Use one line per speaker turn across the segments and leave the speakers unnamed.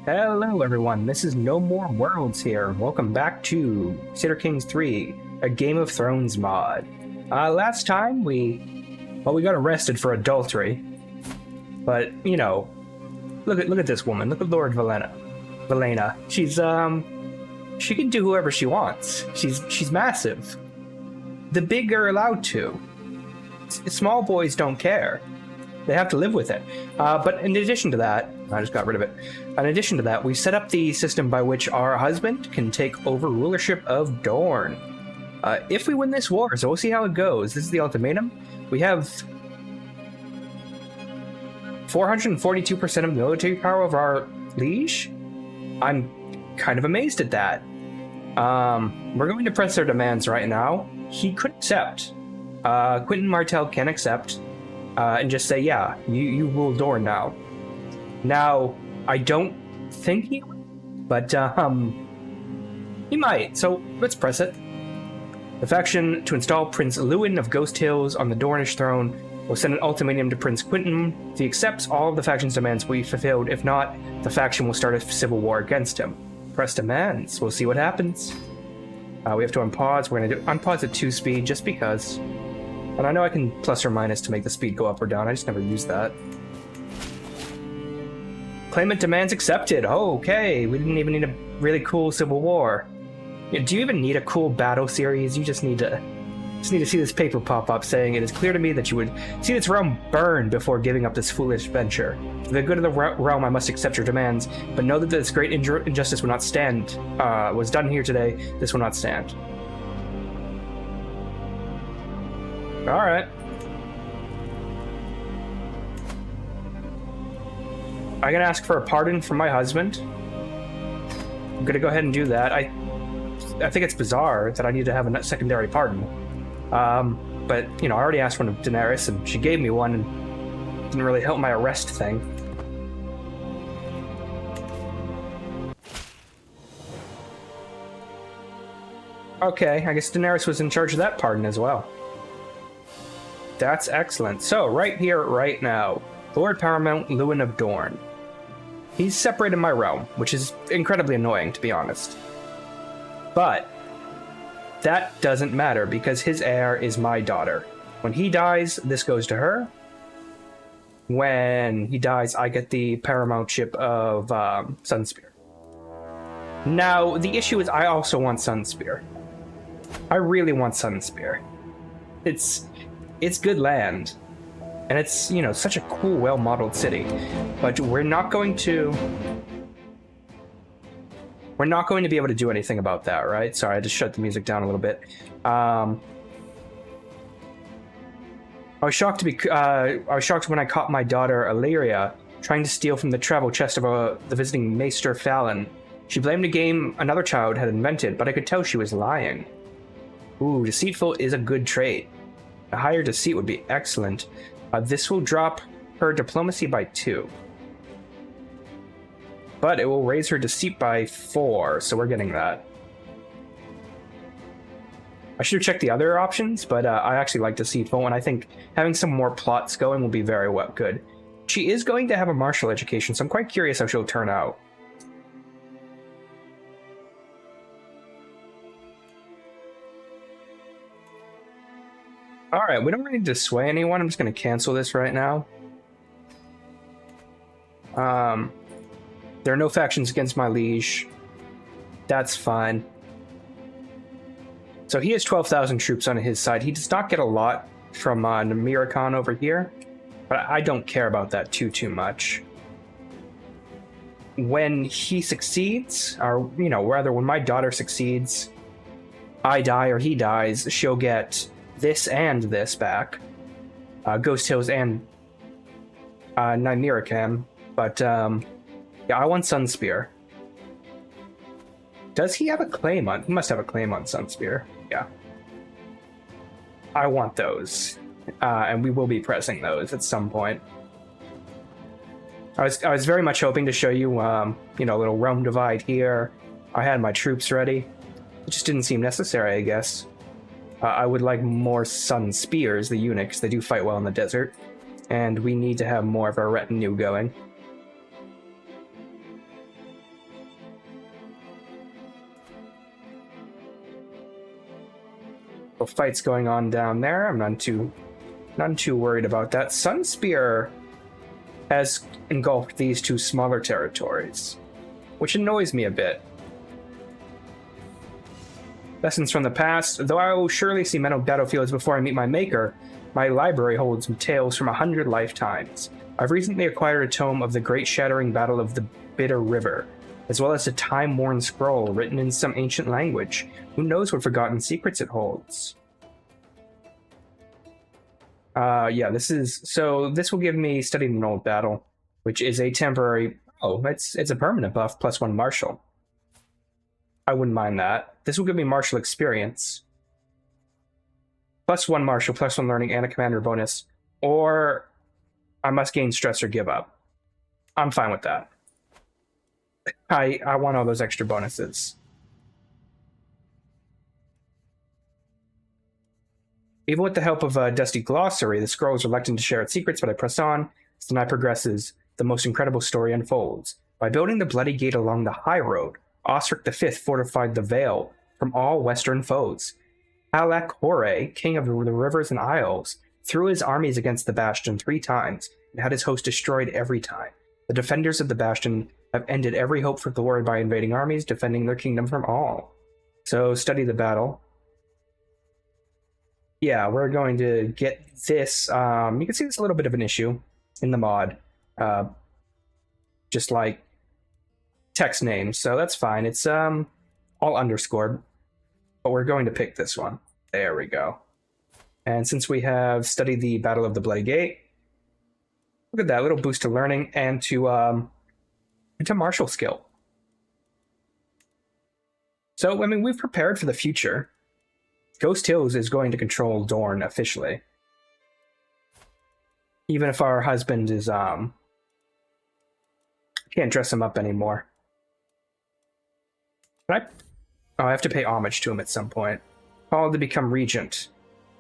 Hello everyone, this is No More Worlds here. Welcome back to Crusader Kings 3, a Game of Thrones mod. Last time we got arrested for adultery. But, you know, look at this woman. Look at Lord Valena. She can do whoever she wants. She's massive. The big are allowed to. Small boys don't care. They have to live with it. But in addition to that, I just got rid of it. In addition to that, we set up the system by which our husband can take over rulership of Dorne. If we win this war, so we'll see how it goes. This is the ultimatum. We have 442% of the military power of our liege. I'm kind of amazed at that. We're going to press their demands right now. He could accept. Quentin Martell can accept. And just say, yeah, you rule Dorne now. Now, I don't think he would, but he might, so let's press it. The faction to install Prince Lewin of Ghost Hills on the Dornish throne will send an ultimatum to Prince Quentin. If he accepts, all of the faction's demands will be fulfilled. If not, the faction will start a civil war against him. Press demands. We'll see what happens. We have to unpause. We're going to do unpause at 2 speed just because. And I know I can plus or minus to make the speed go up or down. I just never use that. Claimant demands accepted. Oh, okay. We didn't even need a really cool civil war. Do you even need a cool battle series? You just need to see this paper pop up saying, "It is clear to me that you would see this realm burn before giving up this foolish venture. For the good of the realm, I must accept your demands, but know that this great injustice will not stand. Was done here today. This will not stand." All right. I'm gonna ask for a pardon from my husband. I'm gonna go ahead and do that. I think it's bizarre that I need to have a secondary pardon. But you know, I already asked one of Daenerys, and she gave me one, and didn't really help my arrest thing. Okay, I guess Daenerys was in charge of that pardon as well. That's excellent. So, right here, right now, Lord Paramount, Lewin of Dorne. He's separated my realm, which is incredibly annoying, to be honest. But that doesn't matter, because his heir is my daughter. When he dies, this goes to her. When he dies, I get the paramountship of Sunspear. Now, the issue is I also want Sunspear. I really want Sunspear. It's good land, and it's, you know, such a cool, well-modeled city. But we're not going to be able to do anything about that, right? Sorry, I just shut the music down a little bit. I was shocked when I caught my daughter Illyria trying to steal from the travel chest of the visiting Maester Fallon. She blamed a game another child had invented, but I could tell she was lying. Ooh, deceitful is a good trait. A higher deceit would be excellent. This will drop her diplomacy by 2. But it will raise her deceit by 4, so we're getting that. I should have checked the other options, but I actually like deceitful, and I think having some more plots going will be very good. She is going to have a martial education, so I'm quite curious how she'll turn out. Alright, we don't really need to sway anyone. I'm just going to cancel this right now. There are no factions against my liege. That's fine. So he has 12,000 troops on his side. He does not get a lot from Namira Khan over here, but I don't care about that too much. When he succeeds, or, you know, rather when my daughter succeeds, I die or he dies, she'll get this and this back. Ghost Hills and Nymeria can. But, yeah, I want Sunspear. Does he have a claim on... He must have a claim on Sunspear. Yeah. I want those. And we will be pressing those at some point. I was very much hoping to show you, you know, a little realm divide here. I had my troops ready. It just didn't seem necessary, I guess. I would like more Sun Spears, the eunuchs. They do fight well in the desert. And we need to have more of our retinue going. fights going on down there. I'm not too worried about that. Sunspear has engulfed these two smaller territories, which annoys me a bit. Lessons from the past. Though I will surely see mental battlefields before I meet my maker, my library holds tales from 100 lifetimes. I've recently acquired a tome of the Great Shattering Battle of the Bitter River, as well as a time-worn scroll written in some ancient language. Who knows what forgotten secrets it holds? Yeah, this will give me Studied an Old Battle, which is a temporary... Oh, it's a permanent buff, +1 martial. I wouldn't mind that. This will give me martial experience. +1 martial, +1 learning, and a commander bonus. Or I must gain stress or give up. I'm fine with that. I want all those extra bonuses. Even with the help of a dusty glossary, the scroll is reluctant to share its secrets, but I press on. As the night progresses, the most incredible story unfolds. By building the Bloody Gate along the high road, Osric V fortified the Vale from all western foes. Halak Hore, king of the rivers and isles, threw his armies against the Bastion 3 times and had his host destroyed every time. The defenders of the Bastion have ended every hope for glory by invading armies, defending their kingdom from all. So, study the battle. Yeah, we're going to get this. You can see there's a little bit of an issue in the mod. Just like text names, so that's fine. It's all underscored, but we're going to pick this one. There we go. And since we have studied the Battle of the Bloody Gate, look at that little boost to learning and to martial skill. So, I mean, we've prepared for the future. Ghost Hills is going to control Dorne officially. Even if our husband is, can't dress him up anymore. I have to pay homage to him at some point. Called to become regent.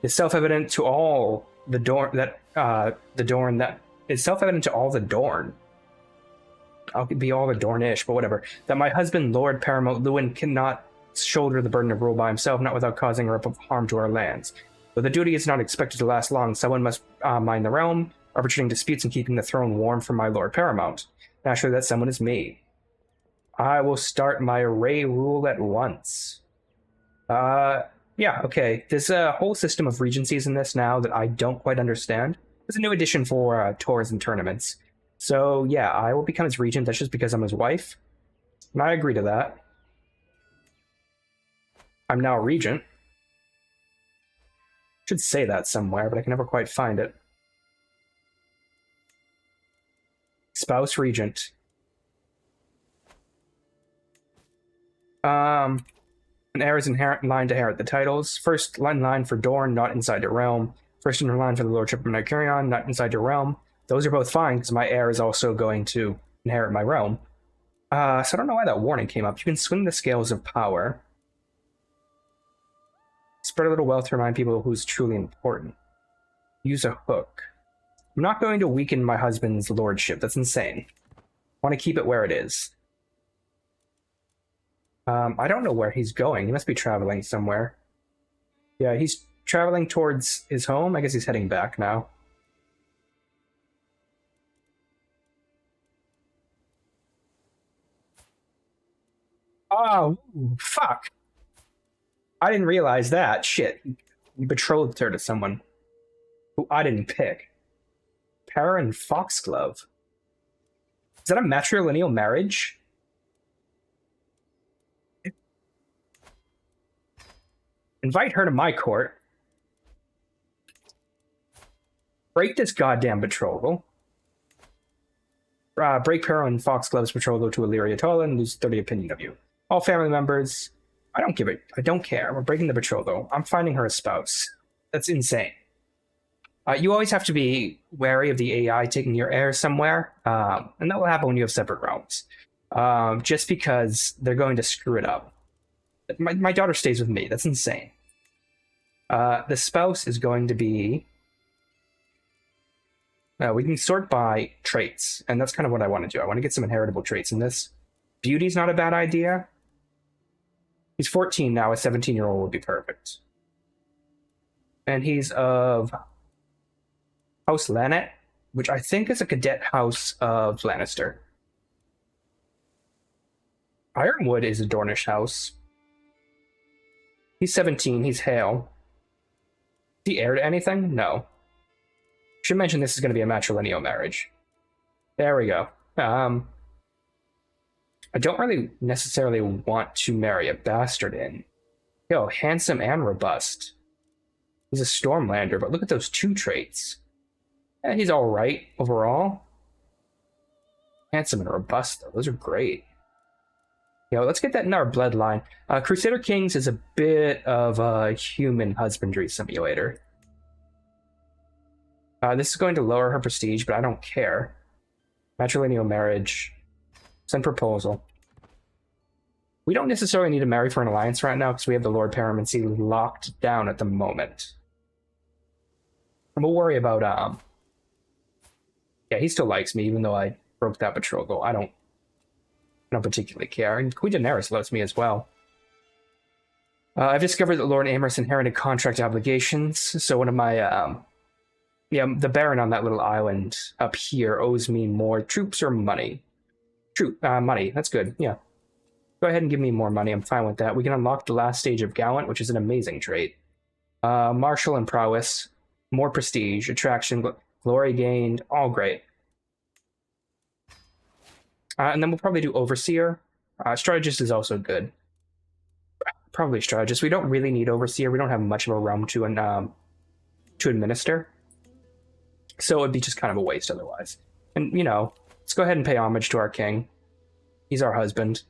It's self-evident to all the Dorne that it's self-evident to all the Dorne. I'll be all the Dornish, but whatever. That my husband, Lord Paramount Lewin, cannot shoulder the burden of rule by himself, not without causing irreparable harm to our lands. Though the duty is not expected to last long, someone must mind the realm, arbitrating disputes and keeping the throne warm for my Lord Paramount. Naturally, that someone is me. I will start my array rule at once. Yeah, okay. There's a whole system of regencies in this now that I don't quite understand. There's a new addition for tours and tournaments. So, yeah, I will become his regent. That's just because I'm his wife. And I agree to that. I'm now regent. Should say that somewhere, but I can never quite find it. Spouse regent. An heir is inherent in line to inherit the titles. First in line for Dorne, not inside your realm. First in line for the Lordship of Nycurion, not inside your realm. Those are both fine, because my heir is also going to inherit my realm. So I don't know why that warning came up. You can swing the scales of power. Spread a little wealth to remind people who's truly important. Use a hook. I'm not going to weaken my husband's lordship. That's insane. I want to keep it where it is. I don't know where he's going. He must be traveling somewhere. Yeah, he's traveling towards his home. I guess he's heading back now. Oh, fuck. I didn't realize that. Shit. You betrothed her to someone who I didn't pick. Para and Foxglove. Is that a matrilineal marriage? Invite her to my court. Break this goddamn betrothal. Break Para and Foxglove's betrothal to Illyria Tola and lose 30 opinion of you. All family members... I don't care. We're breaking the betrothal. I'm finding her a spouse. That's insane. You always have to be wary of the AI taking your heir somewhere, and that will happen when you have separate realms. Just because they're going to screw it up. My daughter stays with me. That's insane. The spouse is going to be... we can sort by traits, and that's kind of what I want to do. I want to get some inheritable traits in this. Beauty's not a bad idea. He's 14 now. A 17-year-old would be perfect. And he's of House Lannet, which I think is a cadet house of Lannister. Ironwood is a Dornish house. He's 17, he's Hale. Is he heir to anything? No. Should mention this is going to be a matrilineal marriage. There we go. I don't really necessarily want to marry a bastard in. Yo, handsome and robust. He's a Stormlander, but look at those two traits. Yeah, he's alright overall. Handsome and robust, though. Those are great. Yo, let's get that in our bloodline. Crusader Kings is a bit of a human husbandry simulator. This is going to lower her prestige, but I don't care. Matrilineal marriage. Send proposal. We don't necessarily need to marry for an alliance right now because we have the Lord Paramount locked down at the moment. And we'll worry about, yeah, he still likes me, even though I broke that betrothal. I don't particularly care. And Queen Daenerys loves me as well. I've discovered that Lord Amherst inherited contract obligations, so one of my, yeah, the Baron on that little island up here owes me more troops or money. Money, that's good, yeah. Go ahead and give me more money, I'm fine with that. We can unlock the last stage of Gallant, which is an amazing trait. Martial and Prowess, more prestige, attraction, glory gained, all great. And then we'll probably do Overseer. Strategist is also good. Probably Strategist. We don't really need Overseer. We don't have much of a realm to administer. So it'd be just kind of a waste otherwise. And, you know, let's go ahead and pay homage to our king. He's our husband.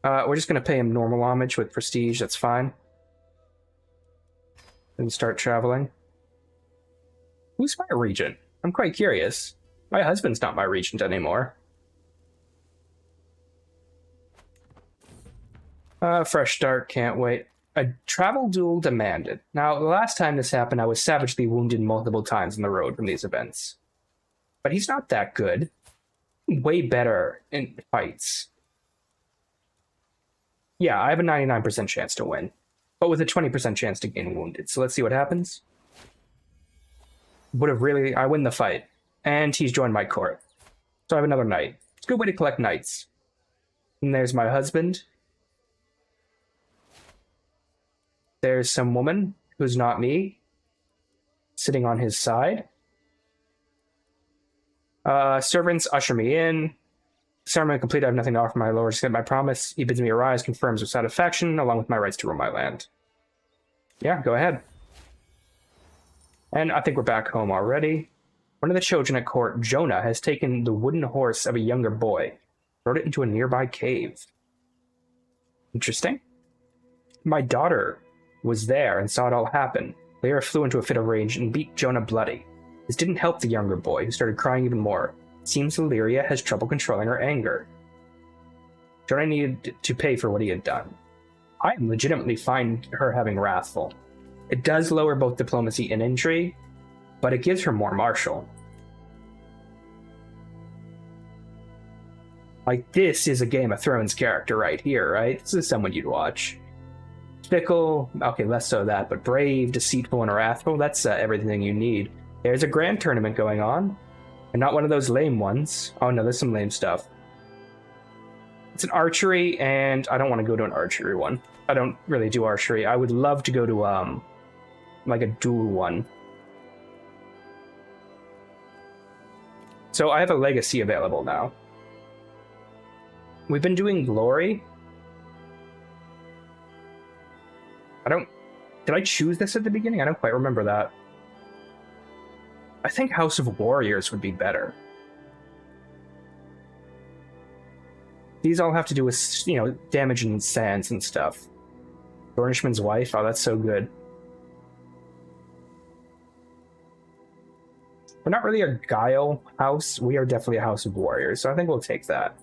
We're just going to pay him normal homage with prestige. That's fine. And start traveling. Who's my regent? I'm quite curious. My husband's not my regent anymore. Fresh start, can't wait. A travel duel demanded. Now, the last time this happened, I was savagely wounded multiple times on the road from these events. But he's not that good. Way better in fights. Yeah, I have a 99% chance to win, but with a 20% chance to gain wounded. So let's see what happens. I win the fight. And he's joined my court. So I have another knight. It's a good way to collect knights. And there's my husband. There's some woman who's not me, sitting on his side. Servants usher me in. Ceremony complete, I have nothing to offer my lord except my promise. He bids me arise, confirms with satisfaction, along with my rights to rule my land. Yeah, go ahead. And I think we're back home already. One of the children at court, Jonah, has taken the wooden horse of a younger boy, rode it into a nearby cave. Interesting. My daughter was there and saw it all happen. Lyra flew into a fit of rage and beat Jonah bloody. This didn't help the younger boy, who started crying even more. It seems Lyria has trouble controlling her anger. Jonah needed to pay for what he had done. I am legitimately fine her having wrathful. It does lower both diplomacy and intrigue, but it gives her more martial. Like, this is a Game of Thrones character right here, right? This is someone you'd watch. Fickle, okay, less so that, but brave, deceitful, and wrathful, that's everything you need. There's a grand tournament going on, and not one of those lame ones. Oh no, there's some lame stuff. It's an archery, and I don't want to go to an archery one. I don't really do archery. I would love to go to, like a duel one. So I have a legacy available now. We've been doing glory. Did I choose this at the beginning? I don't quite remember that. I think House of Warriors would be better. These all have to do with, you know, damage and sands and stuff. Dornishman's wife, oh, that's so good. We're not really a Guile house. We are definitely a House of Warriors, so I think we'll take that.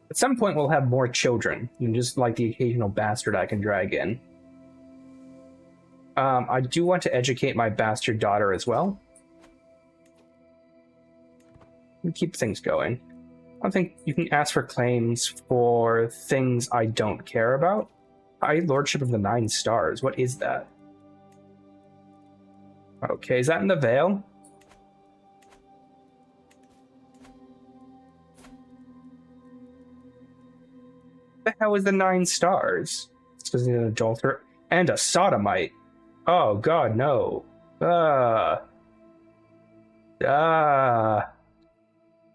At some point, we'll have more children, and just like the occasional bastard I can drag in. I do want to educate my bastard daughter as well. And keep things going. don't think you can ask for claims for things I don't care about. High Lordship of the 9 Stars. What is that? Okay, is that in the Vale? What the hell is the 9 Stars? It's because he's an adulterer and a sodomite. Oh god, no.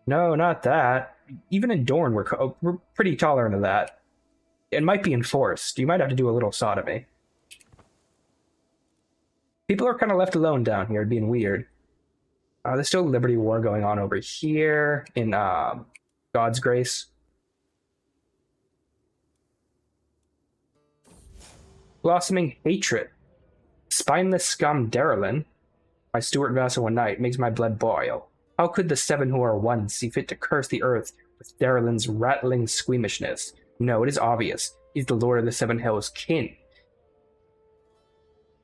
No, not that. Even in Dorne, we're pretty tolerant of that. It might be enforced. You might have to do a little sodomy. People are kind of left alone down here, being weird. There's still a Liberty War going on over here in God's Grace. Blossoming hatred. Spineless scum Darylin, my Stewart vassal and knight, makes my blood boil. How could the 7 who are one see fit to curse the earth with Darylin's rattling squeamishness? No, it is obvious. He's the Lord of the 7 Hills' kin.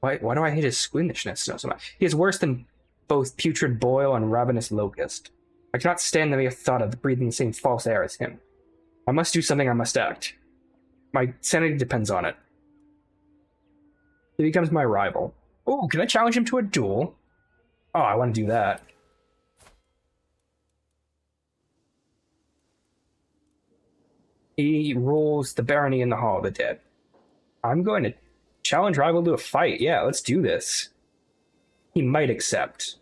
Why do I hate his squeamishness so much? He is worse than both putrid boil and ravenous locust. I cannot stand the mere thought of breathing the same false air as him. I must do something, I must act. My sanity depends on it. He becomes my rival. Oh, can I challenge him to a duel? Oh, I want to do that. He rules the barony in the Hall of the Dead. I'm going to challenge rival to a fight. Yeah, let's do this. He might accept.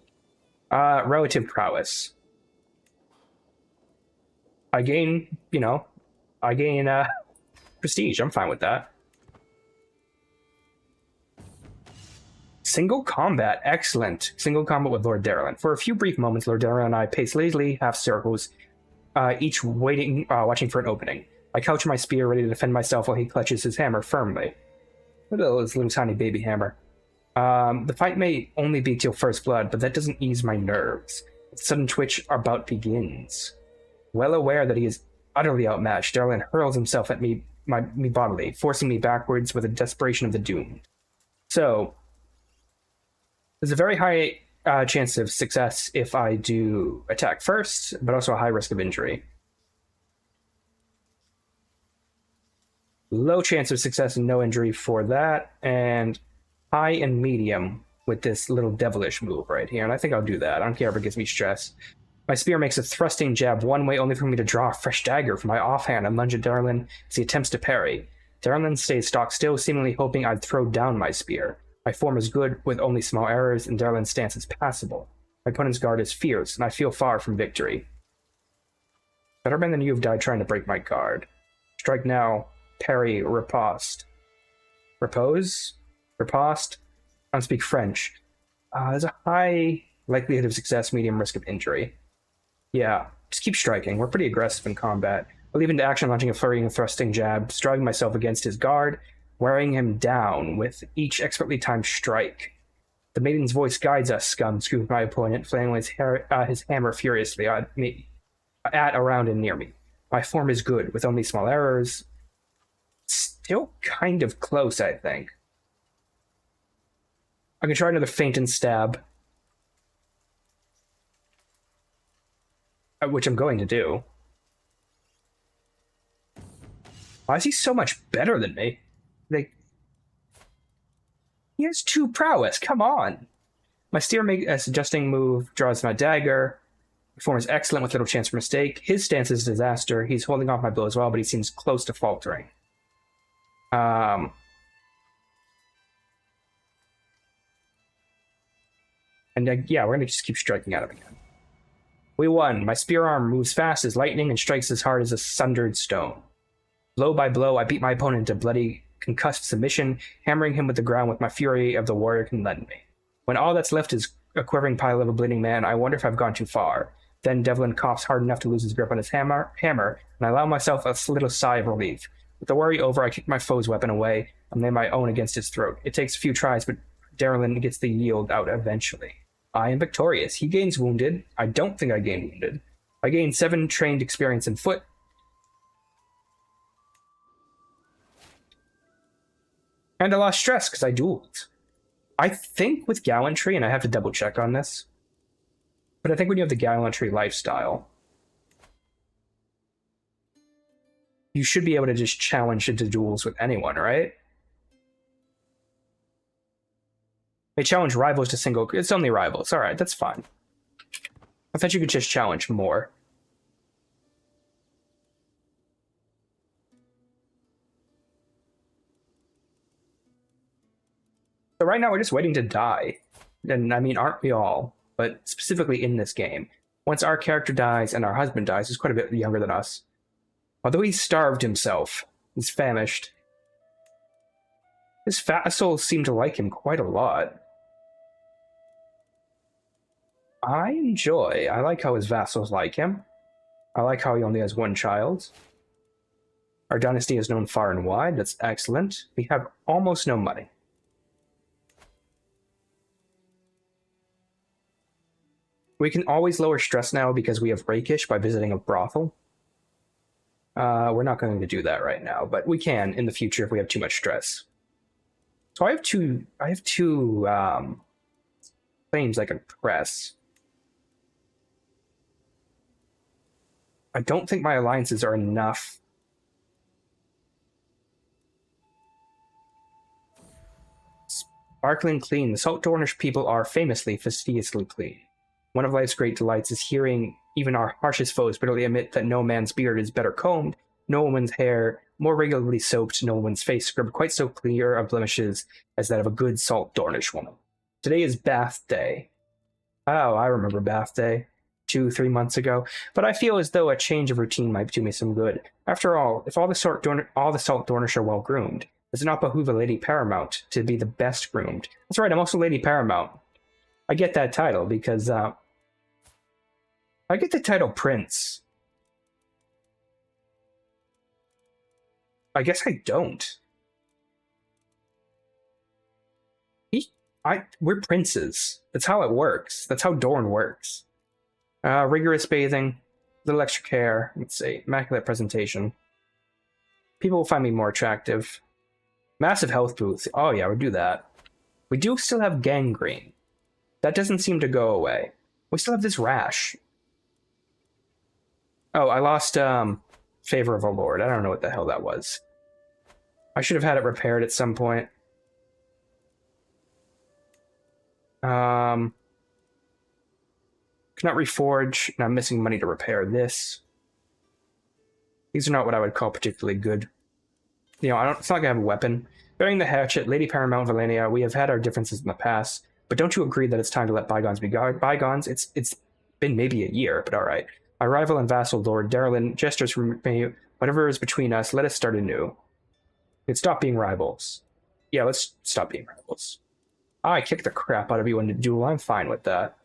Relative prowess. I gain prestige. I'm fine with that. Single combat. Excellent. Single combat with Lord Darylin. For a few brief moments, Lord Darylin and I pace lazily half circles, each watching for an opening. I couch my spear ready to defend myself while he clutches his hammer firmly. His little tiny baby hammer. The fight may only be till first blood, but that doesn't ease my nerves. The sudden twitch our bout begins. Well aware that he is utterly outmatched, Darylin hurls himself at me bodily, forcing me backwards with the desperation of the doomed. So, there's a very high chance of success if I do attack first, but also a high risk of injury. Low chance of success and no injury for that, and high and medium with this little devilish move right here, and I think I'll do that. I don't care if it gives me stress. My spear makes a thrusting jab one way, only for me to draw a fresh dagger from my offhand and lunge at Darylin as he attempts to parry. Darylin stays stock still, seemingly hoping I'd throw down my spear. My form is good, with only small errors, and Darylin's stance is passable. My opponent's guard is fierce, and I feel far from victory. Better man than you have died trying to break my guard. Strike now, parry, riposte. Repose? Riposte? I don't speak French. There's a high likelihood of success, medium risk of injury. Yeah, just keep striking. We're pretty aggressive in combat. I'll leave into action, launching a flurry and thrusting jab, striving myself against his guard, wearing him down with each expertly timed strike. The maiden's voice guides us, scum, screamed my opponent, flailing his hammer furiously at around and near me. My form is good, with only small errors. Still kind of close, I think. I can try another feint and stab. Which I'm going to do. Why is he so much better than me? He has 2 prowess, come on! My steer makes a suggesting move, draws my dagger. My form is excellent with little chance for mistake. His stance is disaster. He's holding off my blow as well, but he seems close to faltering. And yeah, we're gonna just keep striking at him again. We won. My spear arm moves fast as lightning and strikes as hard as a sundered stone. Blow by blow, I beat my opponent into bloody, concussed submission, hammering him with the ground with my fury of the warrior can lend me. When all that's left is a quivering pile of a bleeding man, I wonder if I've gone too far. Then Devlin coughs hard enough to lose his grip on his hammer, and I allow myself a little sigh of relief. With the worry over, I kick my foe's weapon away and lay my own against his throat. It takes a few tries, but Darylin gets the yield out eventually. I am victorious. He gains wounded. I don't think I gain wounded. I gain 7 trained experience in foot. And I lost stress because I dueled. I think with gallantry, and I have to double check on this, but I think when you have the gallantry lifestyle, you should be able to just challenge into duels with anyone, right? They challenge rivals to single. It's only rivals. All right, that's fine. I thought you could just challenge more. So right now we're just waiting to die. And I mean, aren't we all? But specifically in this game. Once our character dies and our husband dies, he's quite a bit younger than us. Although he starved himself. He's famished. His vassals seem to like him quite a lot. I like how his vassals like him. I like how he only has one child. Our dynasty is known far and wide. That's excellent. We have almost no money. We can always lower stress now because we have rakish by visiting a brothel. We're not going to do that right now, but we can in the future if we have too much stress. So I have two claims I can press. I don't think my alliances are enough. Sparkling clean. The Salt Dornish people are famously fastidiously clean. One of life's great delights is hearing even our harshest foes bitterly admit that no man's beard is better combed, no woman's hair more regularly soaped, no woman's face scrubbed quite so clear of blemishes as that of a good Salt Dornish woman. Today is Bath Day. Oh, I remember Bath Day. 2-3 months ago, but I feel as though a change of routine might do me some good. After all, if all the Salt Dornish are well groomed, does it not behoove a Lady Paramount to be the best groomed? That's right, I'm also Lady Paramount. I get that title because I get the title Prince. I guess I don't. We're princes. That's how it works. That's how Dorne works. Rigorous bathing, little extra care. Let's see, immaculate presentation. People will find me more attractive. Massive health boost. Oh yeah, we'll do that. We do still have gangrene. That doesn't seem to go away. We still have this rash. Oh, I lost Favor of a Lord. I don't know what the hell that was. I should have had it repaired at some point. Cannot reforge, and I'm missing money to repair this. These are not what I would call particularly good. You know, it's not gonna have a weapon. Bearing the hatchet, Lady Paramount Valenia, we have had our differences in the past, but don't you agree that it's time to let bygones be bygones? It's been maybe a year, but alright. My rival and vassal Lord Darlin gestures from me, whatever is between us, let us start anew. Let's stop being rivals. Yeah, let's stop being rivals. I kicked the crap out of you in the duel, I'm fine with that.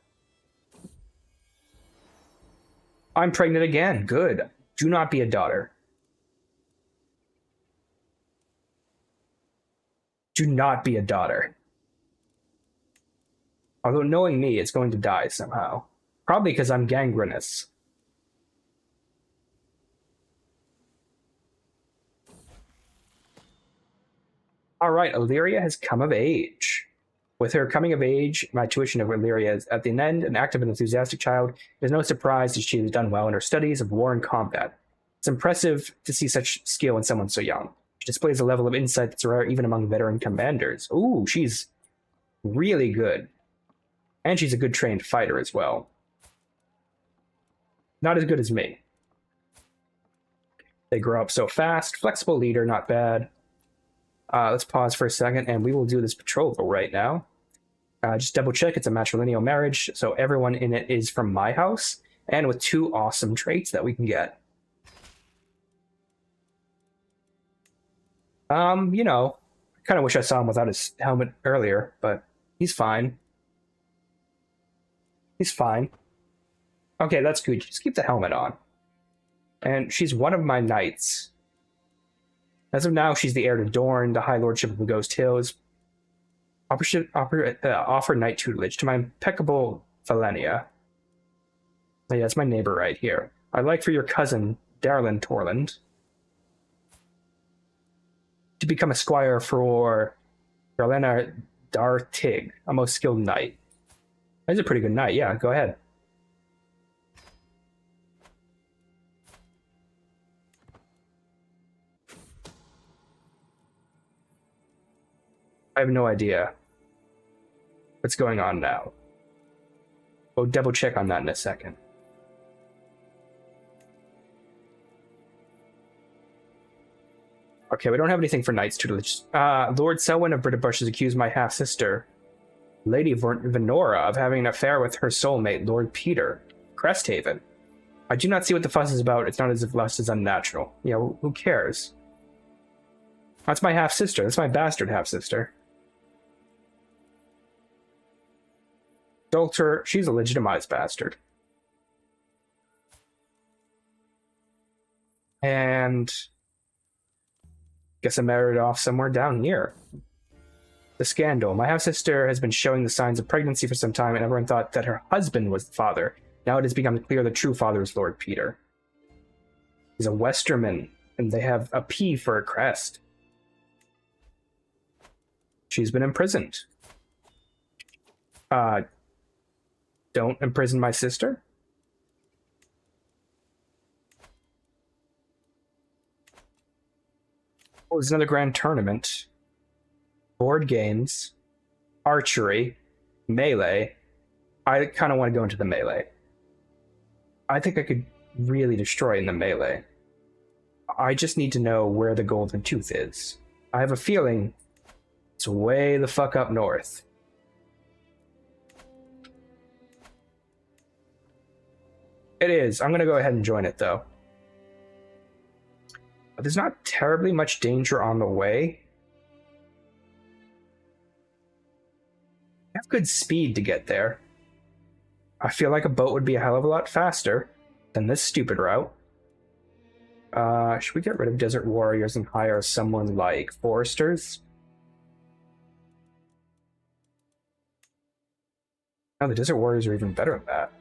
I'm pregnant again, good. Do not be a daughter. Do not be a daughter. Although knowing me, it's going to die somehow. Probably because I'm gangrenous. Alright, Illyria has come of age. With her coming of age, my tuition of Illyria is at the end, an active and enthusiastic child. It is no surprise that she has done well in her studies of war and combat. It's impressive to see such skill in someone so young. She displays a level of insight that's rare even among veteran commanders. Ooh, she's really good. And she's a good trained fighter as well. Not as good as me. They grow up so fast. Flexible leader, not bad. Let's pause for a second, and we will do this betrothal right now. Just double check, it's a matrilineal marriage, so everyone in it is from my house, and with 2 awesome traits that we can get. You know, I kind of wish I saw him without his helmet earlier, but he's fine. He's fine. Okay, that's good. Just keep the helmet on. And she's one of my knights. As of now, she's the heir to Dorne, the High Lordship of the Ghost Hills. Offer knight tutelage to my impeccable Valenia. Oh, yeah, that's my neighbor right here. I'd like for your cousin, Darlin Torland, to become a squire for Darlena Dartig, a most skilled knight. He's a pretty good knight, yeah, go ahead. I have no idea what's going on now. We'll double check on that in a second. Okay, we don't have anything for Knight's tutelage. Lord Selwyn of Britabush has accused my half-sister, Lady Venora, of having an affair with her soulmate, Lord Peter, Cresthaven. I do not see what the fuss is about. It's not as if lust is unnatural. Yeah, well, who cares? That's my half-sister. That's my bastard half-sister. Adulterer, she's a legitimized bastard. And guess I married off somewhere down here. The scandal. My half-sister has been showing the signs of pregnancy for some time, and everyone thought that her husband was the father. Now it has become clear the true father is Lord Peter. He's a Westerman, and they have a P for a crest. She's been imprisoned. Don't imprison my sister? Oh, there's another grand tournament. Board games. Archery. Melee. I kind of want to go into the melee. I think I could really destroy in the melee. I just need to know where the golden tooth is. I have a feeling it's way the fuck up north. It is. I'm going to go ahead and join it, though. There's not terribly much danger on the way. I have good speed to get there. I feel like a boat would be a hell of a lot faster than this stupid route. Should we get rid of Desert Warriors and hire someone like Foresters? No, the Desert Warriors are even better than that.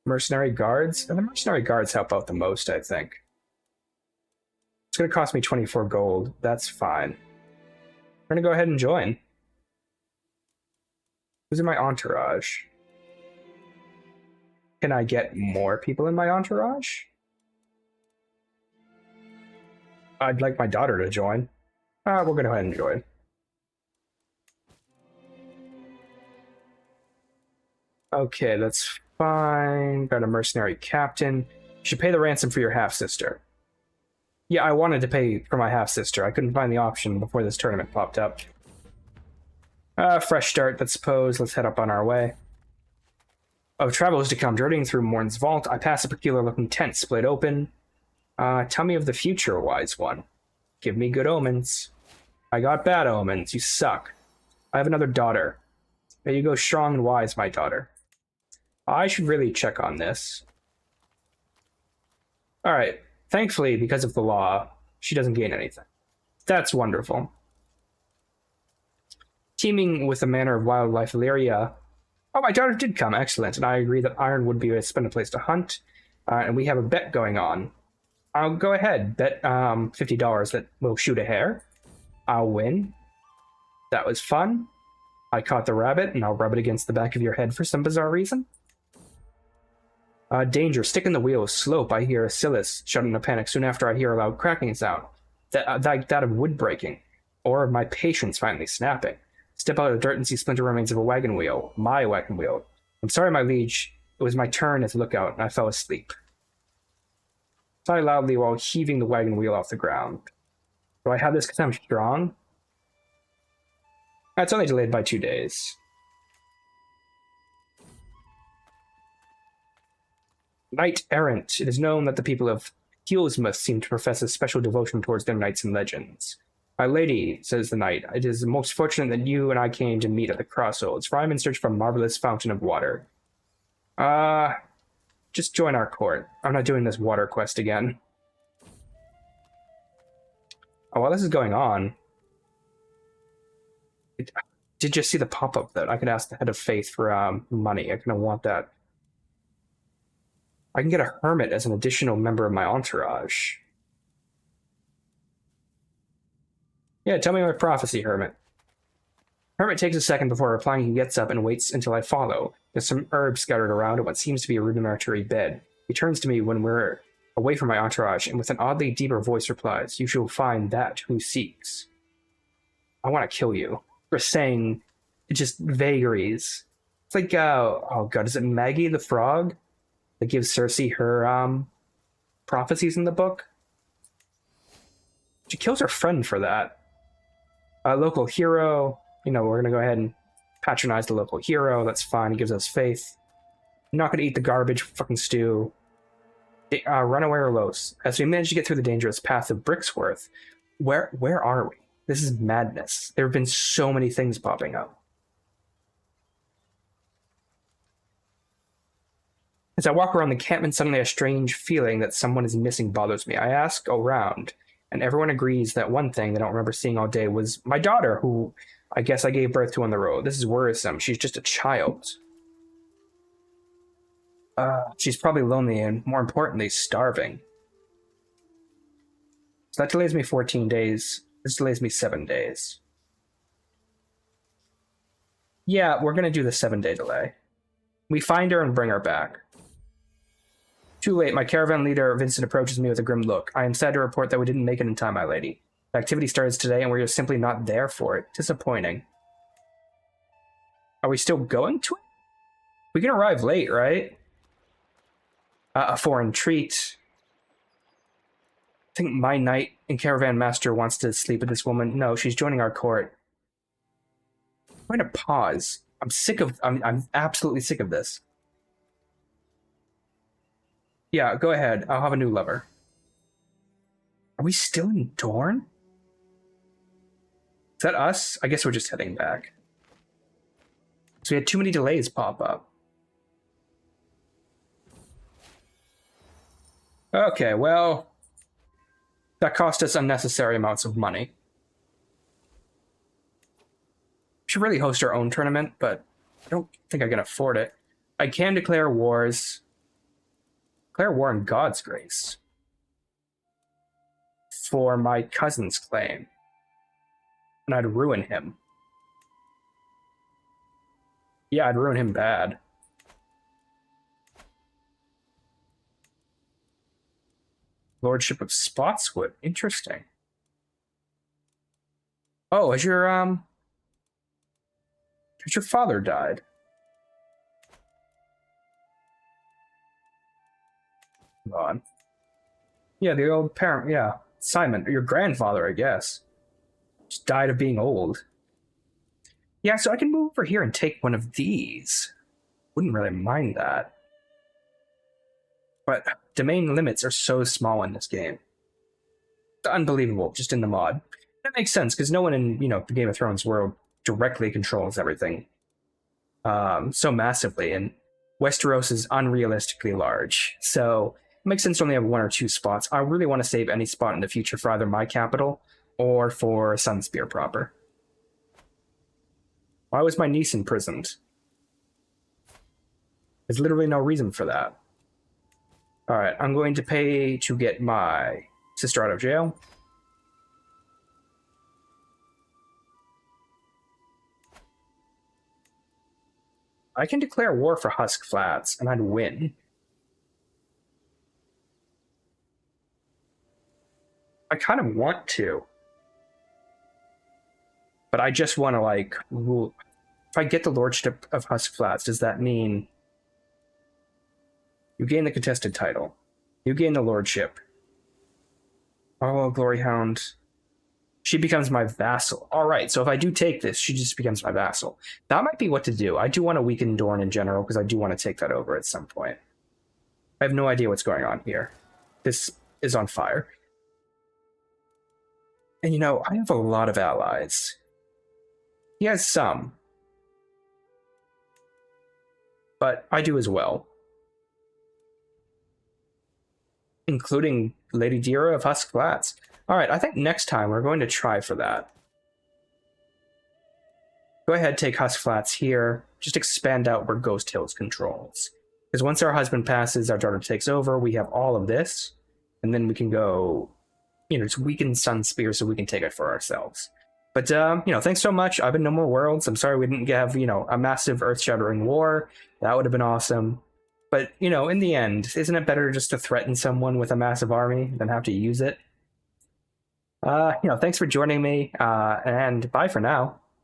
Mercenary Guards? And the Mercenary Guards help out the most, I think. It's going to cost me 24 gold. That's fine. We're going to go ahead and join. Who's in my entourage? Can I get more people in my entourage? I'd like my daughter to join. We're going to go ahead and join. Okay, that's fine. Got a mercenary captain. You should pay the ransom for your half-sister. Yeah, I wanted to pay for my half-sister. I couldn't find the option before this tournament popped up. Fresh start, I suppose. Let's head up on our way. Of travelers to come, journeying through Morn's vault, I pass a peculiar-looking tent split open. Tell me of the future, wise one. Give me good omens. I got bad omens. You suck. I have another daughter. May you go strong and wise, my daughter. I should really check on this. Alright. Thankfully, because of the law, she doesn't gain anything. That's wonderful. Teeming with a manner of wildlife, Illyria. Oh, my daughter did come. Excellent. And I agree that Iron would be a splendid place to hunt. And we have a bet going on. I'll go ahead. Bet $50 that we'll shoot a hare. I'll win. That was fun. I caught the rabbit, and I'll rub it against the back of your head for some bizarre reason. Danger. Stick in the wheel. Slope. I hear Silas shout in a panic soon after I hear a loud cracking sound. That of wood breaking. Or of my patience finally snapping. Step out of the dirt and see splinter remains of a wagon wheel. My wagon wheel. I'm sorry, my liege. It was my turn at the lookout, and I fell asleep. Sigh loudly while heaving the wagon wheel off the ground. Do I have this because I'm strong? It's only delayed by 2 days. Knight errant. It is known that the people of Heelsmouth seem to profess a special devotion towards their knights and legends. My lady, says the knight, it is most fortunate that you and I came to meet at the crossroads, for I am in search of a marvelous fountain of water. Just join our court. I'm not doing this water quest again. Oh, while this is going on, did you see the pop-up that I could ask the head of faith for money? I kind of want that. I can get a hermit as an additional member of my entourage. Yeah, tell me my prophecy, hermit. Hermit takes a second before replying. He gets up and waits until I follow. There's some herbs scattered around in what seems to be a rudimentary bed. He turns to me when we're away from my entourage, and with an oddly deeper voice replies, "You shall find that who seeks." I want to kill you for saying just vagaries. It's like, oh god, is it Maggie the Frog that gives Cersei her prophecies in the book? She kills her friend for that. A local hero, we're going to go ahead and patronize the local hero. That's fine. He gives us faith. I'm not going to eat the garbage fucking stew. Runaway or Los. As we manage to get through the dangerous path of Brixworth, where are we? This is madness. There have been so many things popping up. As I walk around the encampment, suddenly a strange feeling that someone is missing bothers me. I ask around, and everyone agrees that one thing they don't remember seeing all day was my daughter, who I guess I gave birth to on the road. This is worrisome. She's just a child. She's probably lonely and, more importantly, starving. So that delays me 14 days. This delays me 7 days. Yeah, we're going to do the 7-day delay. We find her and bring her back. Too late. My caravan leader, Vincent, approaches me with a grim look. I am sad to report that we didn't make it in time, my lady. The activity starts today and we're just simply not there for it. Disappointing. Are we still going to it? We can arrive late, right? A foreign treat. I think my knight and caravan master wants to sleep with this woman. No, she's joining our court. I'm going to pause. I'm absolutely sick of this. Yeah, go ahead. I'll have a new lover. Are we still in Dorne? Is that us? I guess we're just heading back. So we had too many delays pop up. Okay, well, that cost us unnecessary amounts of money. We should really host our own tournament, but I don't think I can afford it. I can declare wars. Declare war in God's grace. For my cousin's claim. And I'd ruin him. Yeah, I'd ruin him bad. Lordship of Spotswood. Interesting. Oh, has your father died? Hold on. Yeah, the old parent, yeah. Simon, your grandfather, I guess. Just died of being old. Yeah, so I can move over here and take one of these. Wouldn't really mind that. But domain limits are so small in this game. It's unbelievable, just in the mod. That makes sense, because no one in, the Game of Thrones world directly controls everything so massively, and Westeros is unrealistically large. So it makes sense to only have 1 or 2 spots. I really want to save any spot in the future for either my capital or for Sunspear proper. Why was my niece imprisoned? There's literally no reason for that. Alright, I'm going to pay to get my sister out of jail. I can declare war for Husk Flats, and I'd win. I kind of want to. But I just want to, rule. If I get the Lordship of Husk Flats, does that mean you gain the contested title? You gain the Lordship. Oh, Gloryhound. She becomes my vassal. Alright, so if I do take this, she just becomes my vassal. That might be what to do. I do want to weaken Dorne in general, because I do want to take that over at some point. I have no idea what's going on here. This is on fire. And I have a lot of allies. He has some. But I do as well. Including Lady Dira of Husk Flats. Alright, I think next time we're going to try for that. Go ahead, take Husk Flats here. Just expand out where Ghost Hills controls. Because once our husband passes, our daughter takes over, we have all of this. And then we can go, just weaken Sunspear so we can take it for ourselves. But, thanks so much. I've been No More Worlds. I'm sorry we didn't have, a massive earth-shattering war. That would have been awesome. But, you know, in the end, isn't it better just to threaten someone with a massive army than have to use it? You know, thanks for joining me, and bye for now.